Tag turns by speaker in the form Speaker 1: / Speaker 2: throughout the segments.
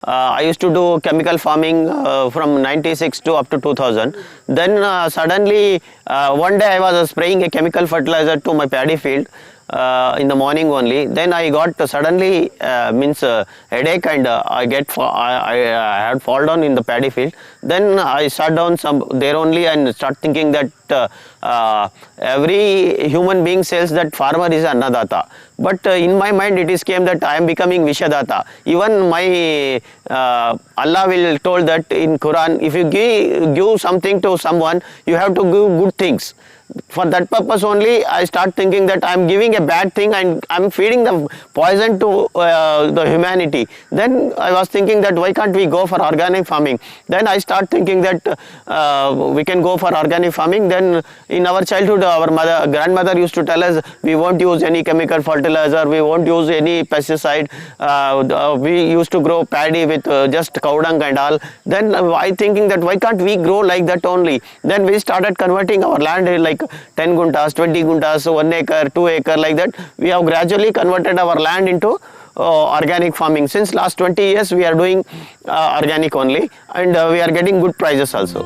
Speaker 1: I used to do chemical farming from 96 to up to 2000. Then suddenly one day I was spraying a chemical fertilizer to my paddy field in the morning only. Then I got suddenly headache, and I had fall down in the paddy field. Then I sat down there only and start thinking that every human being says that farmer is annadata. But in my mind it is came that I am becoming Vishadata. Even my Allah will told that in Quran, if you give something to someone, you have to give good things. For that purpose only I start thinking that I am giving a bad thing and I am feeding the poison to the humanity. Then I was thinking that why can't we go for organic farming. Then I start thinking that we can go for organic farming. Then in our childhood our grandmother used to tell us we won't use any chemical fertilizer, we won't use any pesticide, we used to grow paddy with just cow dung and all. Then I thinking that why can't we grow like that only. Then we started converting our land like 10 guntas, 20 guntas, 1 acre, 2 acre, like that. We have gradually converted our land into organic farming. Since last 20 years we are doing organic only, and we are getting good prices also.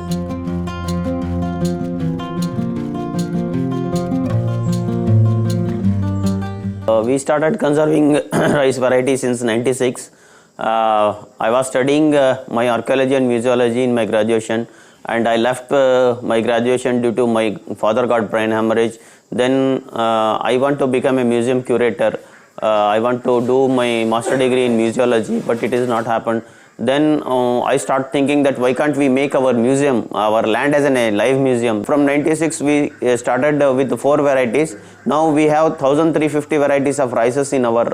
Speaker 1: We started conserving rice varieties since 96. I was studying my archaeology and museology in my graduation, and I left my graduation due to my father got brain hemorrhage. Then I want to become a museum curator. I want to do my master degree in museology, but it has not happened. Then I start thinking that why can't we make our museum, our land as a live museum. From 96 we started with 4 varieties. Now we have 1350 varieties of rices in our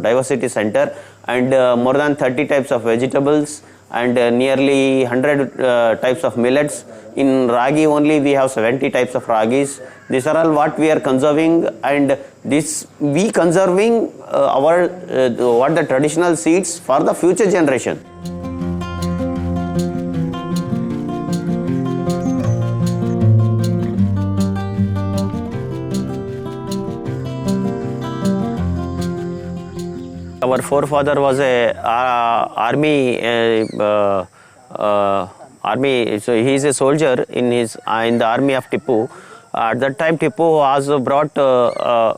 Speaker 1: diversity center, and more than 30 types of vegetables, and nearly 100 types of millets. In ragi only we have 70 types of ragis. These are all what we are conserving, and this we conserving our what the traditional seeds for the future generation. Our forefather was a army, so he is a soldier in the army of Tipu. At that time Tipu has brought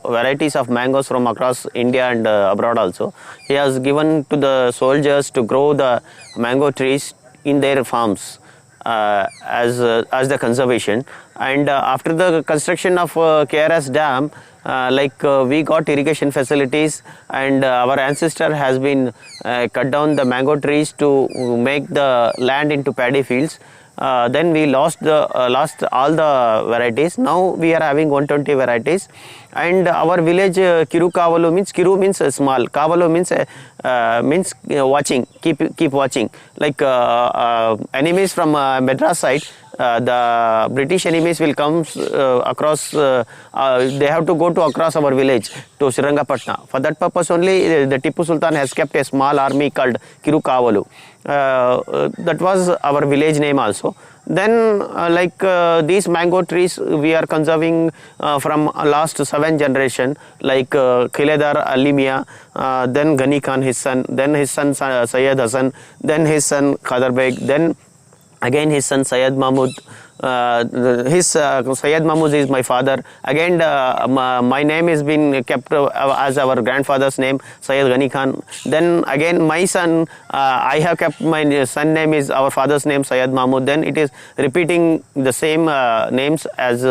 Speaker 1: varieties of mangoes from across India and abroad also. He has given to the soldiers to grow the mango trees in their farms as the conservation. And after the construction of KRS dam, we got irrigation facilities, and our ancestor has been cut down the mango trees to make the land into paddy fields. Then we lost all the varieties. Now we are having 120 varieties, and our village Kirugavalu means Kiru means small, Kavalu means watching, keep watching. Like enemies from Madras side, the British enemies will come across, they have to go to across our village to Srirangapatna. For that purpose only, the Tipu Sultan has kept a small army called Kirugavalu. That was our village name also. Then these mango trees we are conserving from last 7 generation, like Khiledar Alimia, then Gani Khan his son, then his son Syed Hassan, then his son Khadar Beg, then again his son Syed Mahmud. Syed Mahmud is my father. Again my name has been kept as our grandfather's name, Syed Gani Khan. Then again my son, I have kept my son name is our father's name, Syed Mahmud. Then it is repeating the same names as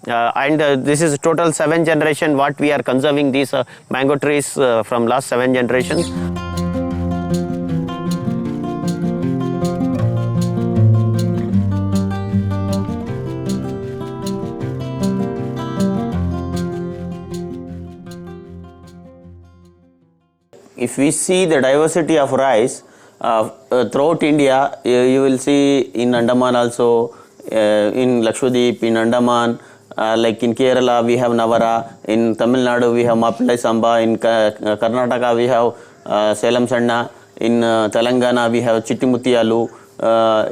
Speaker 1: this is total 7 generation what we are conserving these mango trees from last 7 generations. If we see the diversity of rice throughout India, you will see in Andaman also, in Lakshadweep, in Andaman, like in Kerala we have Navara, in Tamil Nadu we have Mappilai Samba, in Karnataka we have Selam Sanna, in Telangana we have Chittimuttiyalu,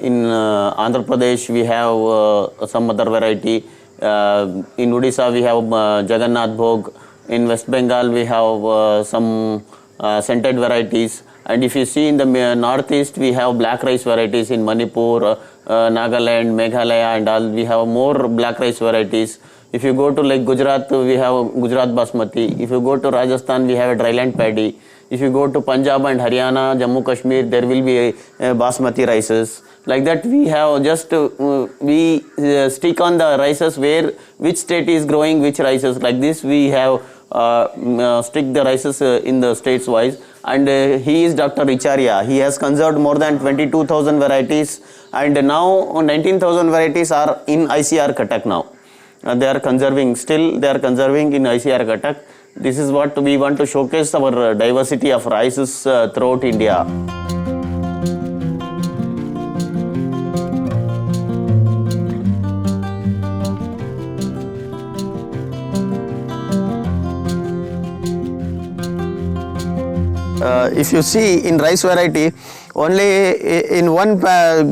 Speaker 1: in Andhra Pradesh we have some other variety, in Odisha we have Jagannath Bhog, in West Bengal we have some scented varieties, and if you see in the northeast we have black rice varieties in Manipur, Nagaland, Meghalaya and all, we have more black rice varieties. If you go to like Gujarat, we have Gujarat Basmati. If you go to Rajasthan, we have a dryland paddy. If you go to Punjab and Haryana, Jammu Kashmir, there will be Basmati rices. Like that we have just, we stick on the rices where which state is growing which rices. Like this we have stick the rices in the states wise, and he is Dr. Richarya. He has conserved more than 22,000 varieties, and now 19,000 varieties are in ICR Cuttack now. They are conserving, still they are conserving in ICR Cuttack. This is what we want to showcase, our diversity of rices throughout India. If you see in rice variety, only in one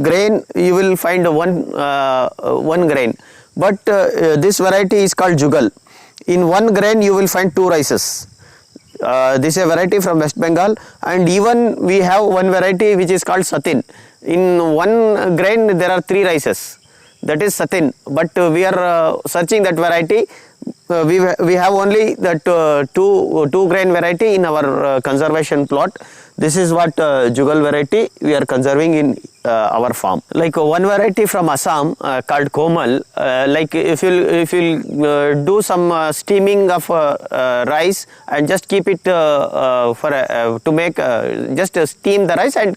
Speaker 1: grain you will find one grain, but this variety is called Jugal. In one grain you will find 2 rices. This is a variety from West Bengal, and even we have one variety which is called Satin. In one grain there are 3 rices, that is Satin, but we are searching that variety. We have only that two grain variety in our conservation plot. This is what Jugal variety we are conserving in our farm. Like one variety from Assam called Komal. Like if you do some steaming of rice and just keep it to make just steam the rice and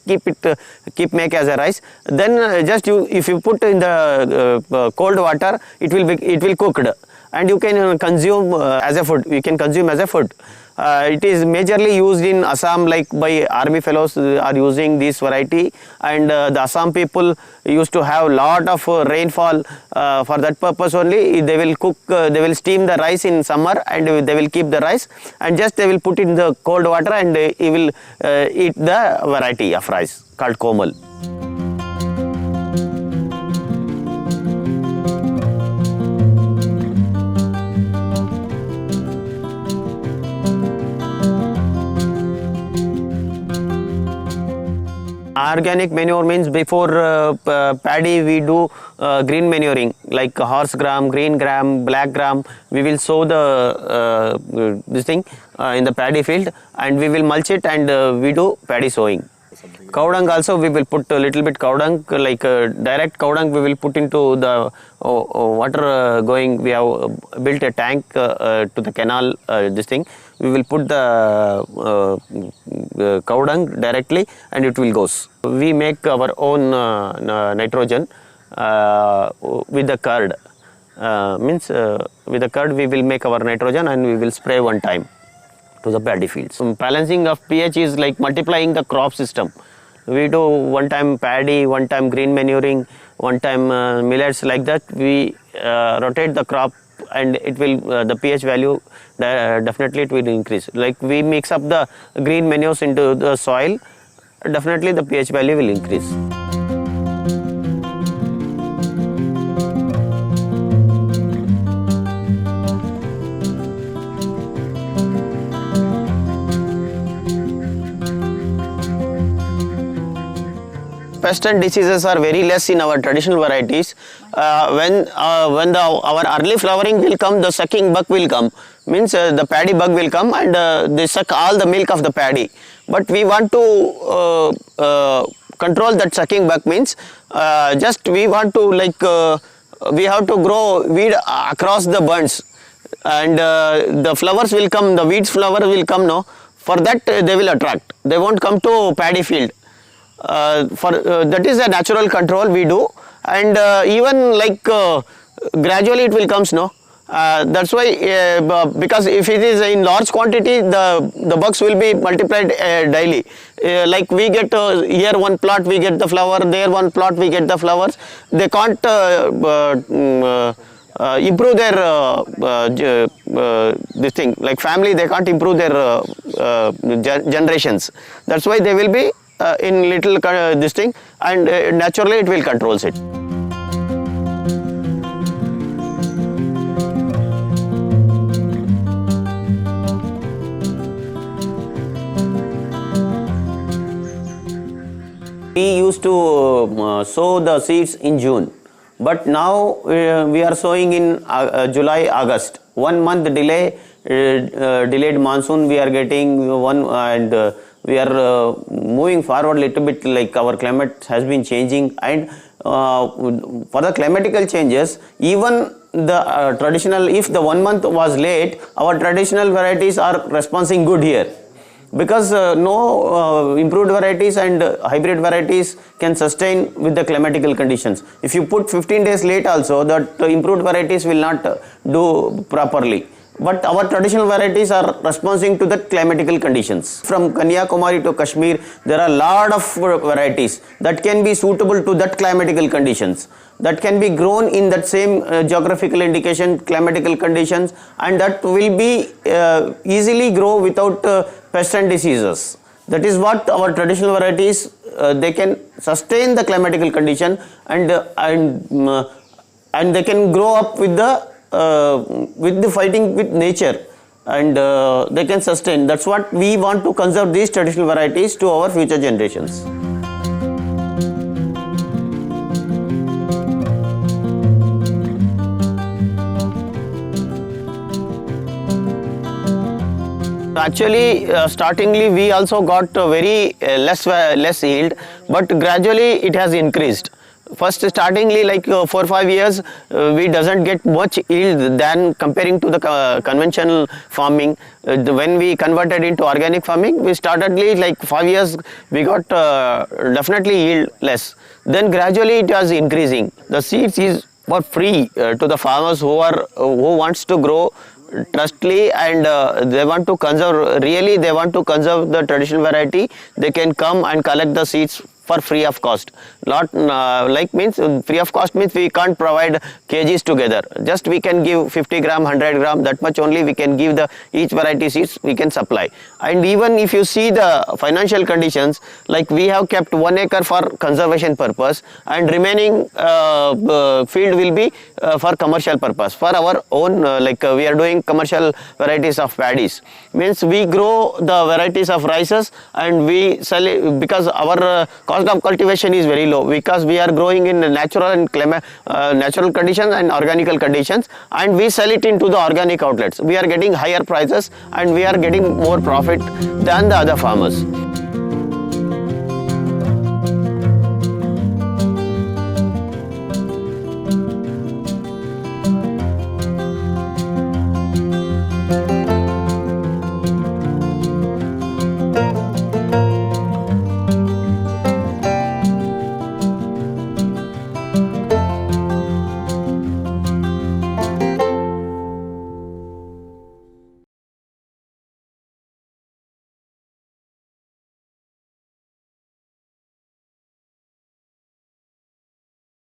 Speaker 1: keep make as a rice. Then just if you put in the cold water, it will cooked. And you can consume as a food. You can consume as a food. It is majorly used in Assam, like by army fellows are using this variety, and the Assam people used to have lot of rainfall. For that purpose only, they will cook, they will steam the rice in summer, and they will keep the rice, and just they will put in the cold water, and you will eat the variety of rice called Komal. Organic manure means before paddy we do green manuring, like horse gram, green gram, black gram. We will sow the this thing in the paddy field, and we will mulch it, and we do paddy sowing. Cow dung also we will put a little bit cow dung, like direct cow dung we will put into the water going. We have built a tank to the canal, this thing. We will put the cow dung directly, and it will goes. We make our own nitrogen with the curd. With the curd we will make our nitrogen, and we will spray one time to the paddy fields. Balancing of pH is like multiplying the crop system. We do one time paddy, one time green manuring, one time millets, like that. We rotate the crop, and it will the pH value definitely it will increase. Like we mix up the green manures into the soil, definitely the pH value will increase. Pest and diseases are very less in our traditional varieties. When our early flowering will come, the sucking bug will come. Means the paddy bug will come, and they suck all the milk of the paddy. But we want to control that sucking bug. Means just we want to we have to grow weed across the bunds, and the flowers will come. The weeds flower will come. No, for that they will attract. They won't come to paddy field. That is a natural control we do, and even gradually it will comes. No, that's why because if it is in large quantity, the bugs will be multiplied daily. Like we get here one plot we get the flower, there one plot we get the flowers. They can't improve their this thing, like family, they can't improve their generations. That's why they will be in little this thing, and naturally it will controls it. We used to sow the seeds in June, but now we are sowing in July, August. 1 month delay, delayed monsoon we are getting one, and we are moving forward little bit, like our climate has been changing, and for the climatical changes, even the traditional, if the 1 month was late, our traditional varieties are responding good here, because no improved varieties and hybrid varieties can sustain with the climatical conditions. If you put 15 days late also, that improved varieties will not do properly. But our traditional varieties are responding to the climatical conditions. From Kanyakumari to Kashmir, there are a lot of varieties that can be suitable to that climatical conditions, that can be grown in that same geographical indication, climatical conditions, and that will be easily grow without pests and diseases. That is what our traditional varieties, they can sustain the climatical condition, and they can grow up with the fighting with nature, and they can sustain. That's what we want to conserve these traditional varieties to our future generations. Actually, startingly we also got very less yield, but gradually it has increased. First, startingly, like 4-5 years, we doesn't get much yield than comparing to the conventional farming. When we converted into organic farming, we startedly, like 5 years, we got definitely yield less. Then gradually it was increasing. The seeds is for free to the farmers who wants to grow trustly, and they want to conserve, really they want to conserve the traditional variety. They can come and collect the seeds for free of cost. Not means free of cost means we can't provide kgs together. Just we can give 50 gram, 100 gram, that much only we can give the each variety seeds we can supply. And even if you see the financial conditions, like we have kept 1 acre for conservation purpose, and remaining field will be for commercial purpose, for our own, we are doing commercial varieties of paddies. Means we grow the varieties of rices and we sell it, because our cost of cultivation is very low, because we are growing in natural and natural conditions and organical conditions, and we sell it into the organic outlets. We are getting higher prices and we are getting more profit than the other farmers.